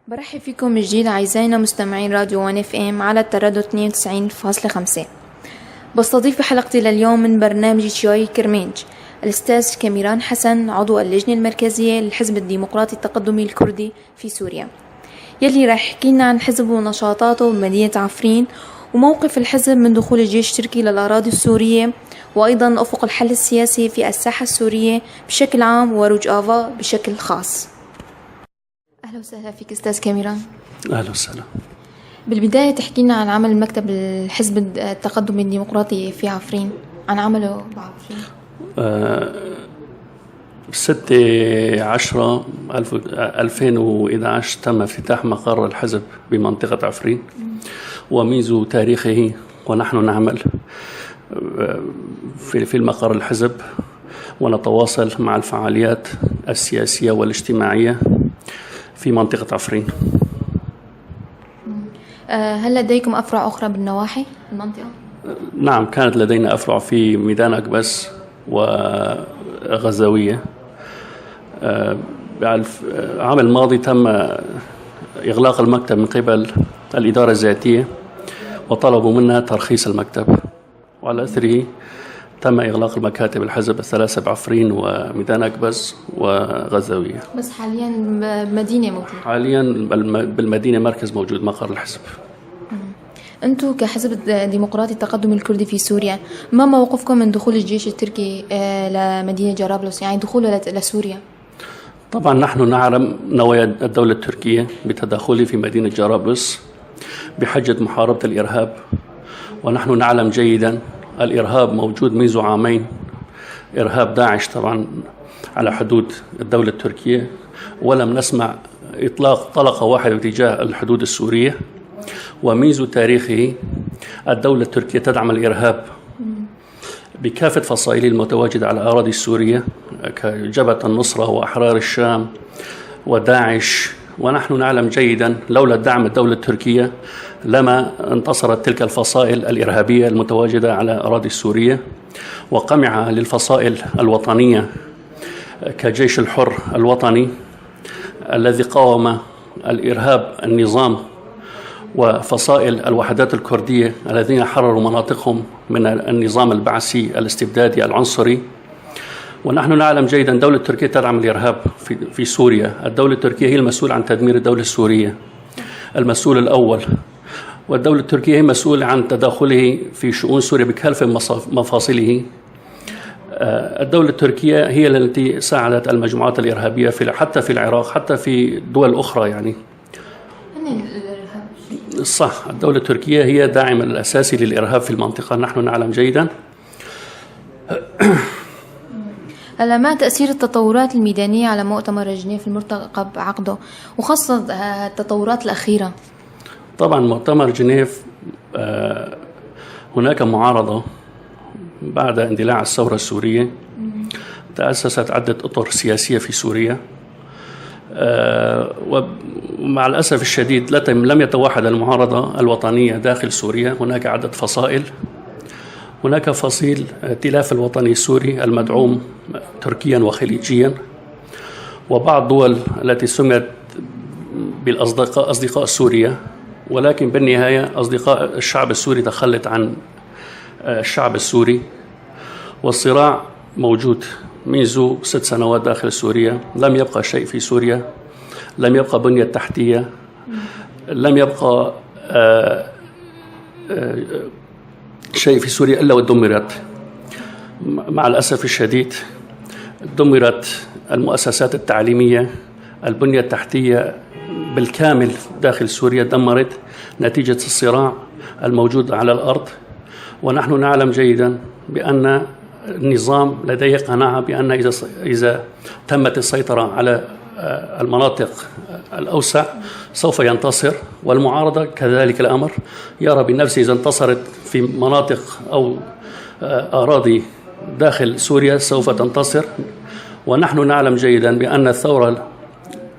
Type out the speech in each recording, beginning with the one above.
برحب فيكم من جديد أعزائنا مستمعين راديو 1 اف ام على التردد 92.5. بستضيف بحلقتي لليوم من برنامج شوي كرمنج الأستاذ كاميران حسن، عضو اللجنة المركزية للحزب الديمقراطي التقدمي الكردي في سوريا، يلي راح يحكي لنا عن الحزب ونشاطاته بمدينة عفرين وموقف الحزب من دخول الجيش التركي للأراضي السورية، وأيضا أفق الحل السياسي في الساحة السورية بشكل عام وروجافا بشكل خاص. أهلا وسهلا فيك أستاذ كاميران. أهلا وسهلا. بالبداية تحكي لنا عن عمل مكتب الحزب التقدمي الديمقراطي في عفرين، عن عمله بعفرين. 6/10/2011 تم افتتاح مقر الحزب بمنطقة عفرين، ومنذ تاريخه ونحن نعمل في المقر الحزب ونتواصل مع الفعاليات السياسية والاجتماعية في منطقة عفرين. هل لديكم أفرع أخرى بالنواحي المنطقة؟ نعم، كانت لدينا أفرع في ميدان أكبس وغزاوية. العام الماضي تم إغلاق المكتب من قبل الإدارة الذاتية وطلبوا منا ترخيص المكتب، وعلى أثره تم إغلاق المكاتب الحزب الثلاثة بعفرين وميدان أكبس وغزاوية. بس حاليا مدينة موجودة؟ حاليا بالمدينة مركز موجود مقر الحزب. أنتم كحزب الديمقراطي التقدمي الكردي في سوريا، ما موقفكم من دخول الجيش التركي لمدينة جرابلس، يعني دخوله لسوريا؟ طبعا نحن نعلم نوايا الدولة التركية بتدخله في مدينة جرابلس بحجة محاربة الإرهاب، ونحن نعلم جيدا الإرهاب موجود منذ عامين، إرهاب داعش طبعا على حدود الدولة التركية، ولم نسمع إطلاق طلقة واحدة باتجاه الحدود السورية. ومنذ تاريخه الدولة التركية تدعم الإرهاب بكافة فصائله المتواجدة على الأراضي السورية كجبهة النصرة وأحرار الشام وداعش، ونحن نعلم جيدا لولا دعم الدولة التركية لما انتصرت تلك الفصائل الإرهابية المتواجدة على الأراضي السورية، وقمع للفصائل الوطنية كجيش الحر الوطني الذي قاوم الإرهاب النظام وفصائل الوحدات الكردية الذين حرروا مناطقهم من النظام البعثي الاستبدادي العنصري. ونحن نعلم جيدا الدولة التركية تدعم الإرهاب في سوريا. الدولة التركية هي المسؤولة عن تدمير الدولة السورية، المسؤول الأول، والدولة التركية هي مسؤولة عن تدخله في شؤون سوريا بكافة مفاصله. الدولة التركية هي التي ساعدت المجموعات الإرهابية حتى في العراق، حتى في دول أخرى. يعني صح، الدولة التركية هي داعم الأساسي للإرهاب في المنطقة، نحن نعلم جيدا. هلا، ما تأثير التطورات الميدانية على مؤتمر جنيف المرتقب عقده، وخاصة التطورات الأخيرة؟ طبعا مؤتمر جنيف هناك معارضة بعد اندلاع الثورة السورية، تأسست عدة أطر سياسية في سوريا، ومع الأسف الشديد لم يتوحد المعارضة الوطنية داخل سوريا. هناك عدة فصائل، هناك فصيل ائتلاف الوطني السوري المدعوم تركيا وخليجيا، وبعض دول التي سميت بالأصدقاء سوريا، ولكن بالنهاية أصدقاء الشعب السوري تخلت عن الشعب السوري، والصراع موجود منذ 6 سنوات داخل سوريا. لم يبقى شيء في سوريا، لم يبقى بنية تحتية، لم يبقى شيء في سوريا إلا ودمرت. مع الأسف الشديد دمرت المؤسسات التعليمية، البنية التحتية بالكامل داخل سوريا دمرت نتيجة الصراع الموجود على الأرض. ونحن نعلم جيدا بأن النظام لديه قناعة بأن إذا تمت السيطرة على المناطق الأوسع سوف ينتصر، والمعارضة كذلك الأمر، يرى بنفسه إذا انتصرت في مناطق أو أراضي داخل سوريا سوف تنتصر. ونحن نعلم جيدا بأن الثورة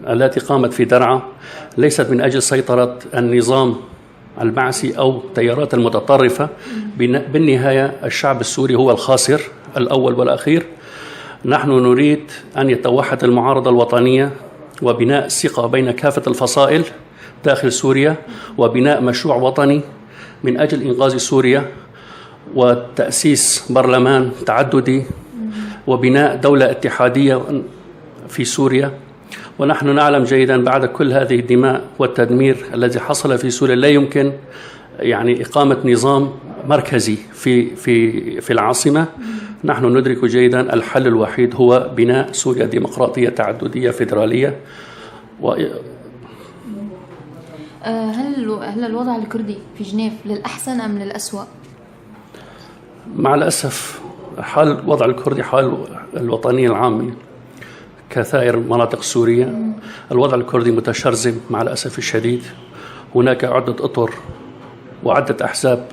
التي قامت في درعا ليست من أجل سيطرة النظام البعثي أو التيارات المتطرفة. بالنهاية الشعب السوري هو الخاسر الأول والأخير. نحن نريد أن يتوحد المعارضة الوطنية وبناء ثقة بين كافة الفصائل داخل سوريا، وبناء مشروع وطني من أجل إنقاذ سوريا، وتأسيس برلمان تعددي، وبناء دولة اتحادية في سوريا. ونحن نعلم جيدا بعد كل هذه الدماء والتدمير الذي حصل في سوريا لا يمكن يعني إقامة نظام مركزي في العاصمة. نحن ندرك جيدا الحل الوحيد هو بناء سوريا ديمقراطية تعددية فيدرالية. هل الوضع الكردي في جنيف للأحسن أم للأسوأ؟ مع الأسف حال الوضع الكردي حال الوطنية العامة كثائر مناطق سوريا. الوضع الكردي متشرذم مع الأسف الشديد. هناك عدة أطر وعدة أحزاب،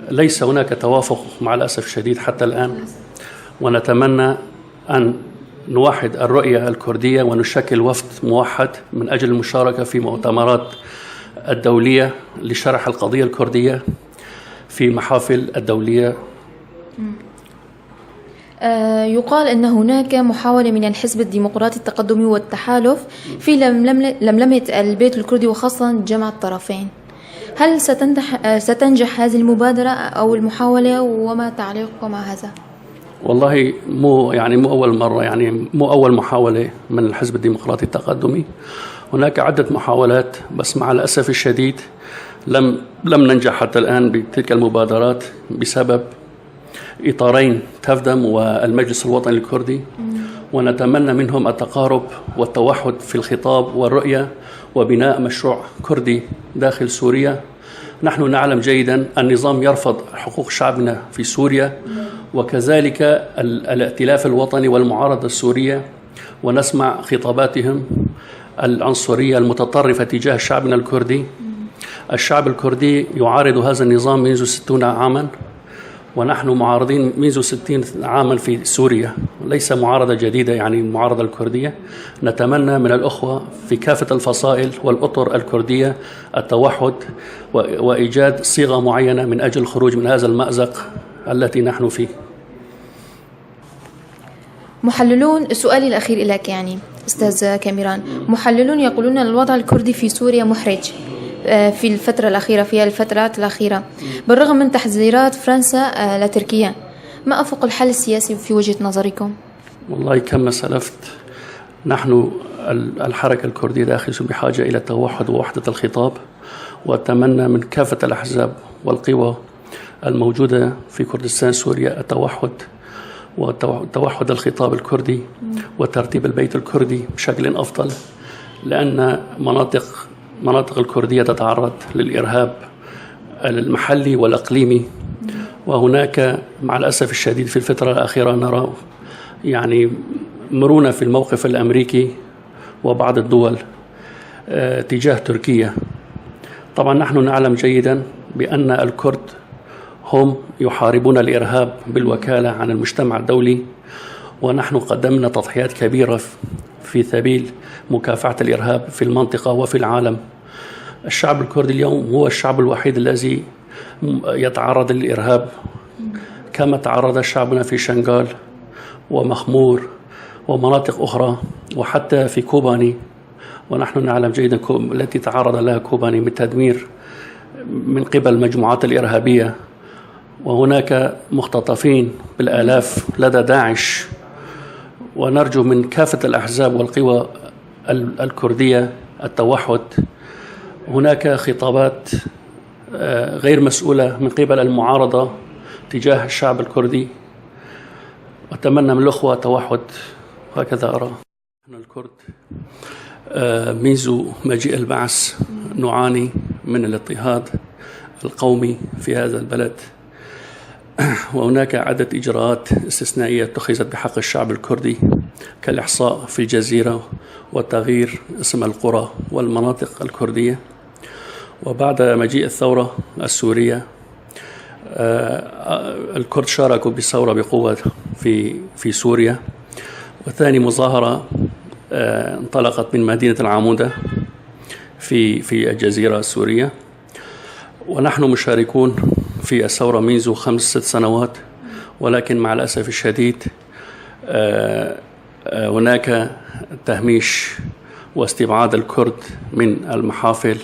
ليس هناك توافق مع الأسف الشديد حتى الآن. ونتمنى أن نوحد الرؤية الكردية ونشكل وفد موحد من أجل المشاركة في مؤتمرات الدولية لشرح القضية الكردية في محافل الدولية. يقال أن هناك محاولة من الحزب الديمقراطي التقدمي والتحالف في لملمة البيت الكردي وخاصة جمع الطرفين. هل ستنجح هذه المبادرة أو المحاولة، وما تعليقكم مع هذا؟ والله مو أول مرة، يعني مو أول محاولة من الحزب الديمقراطي التقدمي. هناك عدة محاولات، بس مع الأسف الشديد لم ننجح حتى الآن بتلك المبادرات بسبب إطارين تفدم والمجلس الوطني الكردي. ونتمنى منهم التقارب والتوحد في الخطاب والرؤية وبناء مشروع كردي داخل سوريا. نحن نعلم جيدا النظام يرفض حقوق شعبنا في سوريا، وكذلك الائتلاف الوطني والمعارضة السورية، ونسمع خطاباتهم العنصرية المتطرفة تجاه شعبنا الكردي. الشعب الكردي يعارض هذا النظام منذ 60 عاما، ونحن معارضين منذ 60 عاما في سوريا، ليس معارضة جديدة يعني المعارضة الكردية. نتمنى من الأخوة في كافة الفصائل والأطر الكردية التوحد وإيجاد صيغة معينة من أجل الخروج من هذا المأزق التي نحن فيه. محللون، سؤالي الأخير لك يعني أستاذ كاميران، محللون يقولون أن الوضع الكردي في سوريا محرج في الفترات الأخيرة بالرغم من تحذيرات فرنسا لتركيا. ما أفق الحل السياسي في وجهة نظركم؟ والله كما سلفت، نحن الحركة الكردية داخل بحاجة إلى التوحد ووحدة الخطاب، وأتمنى من كافة الأحزاب والقوى الموجودة في كردستان سوريا التوحد وتوحد الخطاب الكردي وترتيب البيت الكردي بشكل أفضل، لأن مناطق الكردية تتعرض للإرهاب المحلي والإقليمي. وهناك مع الأسف الشديد في الفترة الأخيرة نرى يعني مرونة في الموقف الأمريكي وبعض الدول تجاه تركيا. طبعا نحن نعلم جيدا بأن الكرد هم يحاربون الإرهاب بالوكالة عن المجتمع الدولي، ونحن قدمنا تضحيات كبيرة في سبيل مكافحة الإرهاب في المنطقة وفي العالم. الشعب الكردي اليوم هو الشعب الوحيد الذي يتعرض للإرهاب، كما تعرض شعبنا في شنغال ومخمور ومناطق أخرى وحتى في كوباني. ونحن نعلم جيدا التي تعرض لها كوباني من تدمير من قبل المجموعات الإرهابية، وهناك مختطفين بالآلاف لدى داعش. ونرجو من كافة الأحزاب والقوى الكردية التوحد. هناك خطابات غير مسؤولة من قبل المعارضة تجاه الشعب الكردي، وأتمنى من الأخوة توحد، هكذا أرى. نحن الكرد منذ مجيء البعث نعاني من الاضطهاد القومي في هذا البلد، وهناك عدة إجراءات استثنائية اتخذت بحق الشعب الكردي كالإحصاء في الجزيرة وتغيير اسم القرى والمناطق الكردية. وبعد مجيء الثورة السورية الكرد شاركوا بالثورة بقوة في سوريا. وثاني مظاهرة انطلقت من مدينة العمودة في الجزيرة السورية، ونحن مشاركون في الثورة منذ 5-6 سنوات. ولكن مع الأسف الشديد هناك تهميش واستبعاد الكرد من المحافل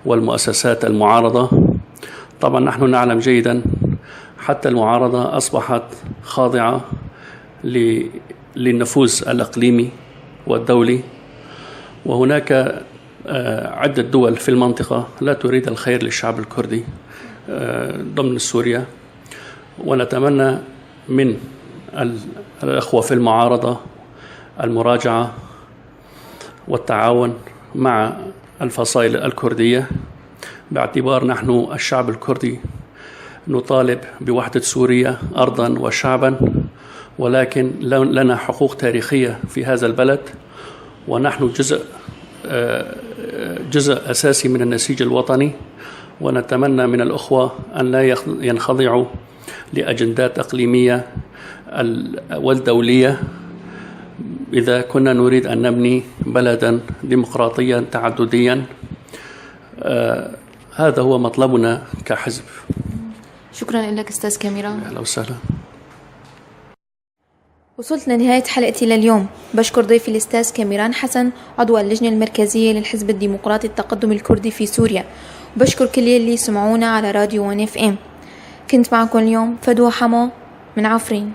والمؤسسات المعارضة. طبعا نحن نعلم جيدا حتى المعارضة أصبحت خاضعة للنفوذ الإقليمي والدولي، وهناك عدة دول في المنطقة لا تريد الخير للشعب الكردي ضمن سوريا. ونتمنى من الأخوة في المعارضة المراجعة والتعاون مع الفصائل الكردية، باعتبار نحن الشعب الكردي نطالب بوحدة سوريا أرضا وشعبا، ولكن لنا حقوق تاريخية في هذا البلد، ونحن جزء أساسي من النسيج الوطني. ونتمنى من الأخوة أن لا ينخضعوا لأجندات إقليمية والدولية إذا كنا نريد أن نبني بلدا ديمقراطيا تعدديا. هذا هو مطلبنا كحزب. شكرا لك أستاذ كاميران. أهلا وسهلا. وصلت لنهاية حلقتي لليوم. بشكر ضيفي الأستاذ كاميران حسن عضو اللجنة المركزية للحزب الديمقراطي التقدم الكردي في سوريا، وبشكر كل اللي سمعونا على راديو 1 FM. كنت معكم اليوم فدوى حمو من عفرين.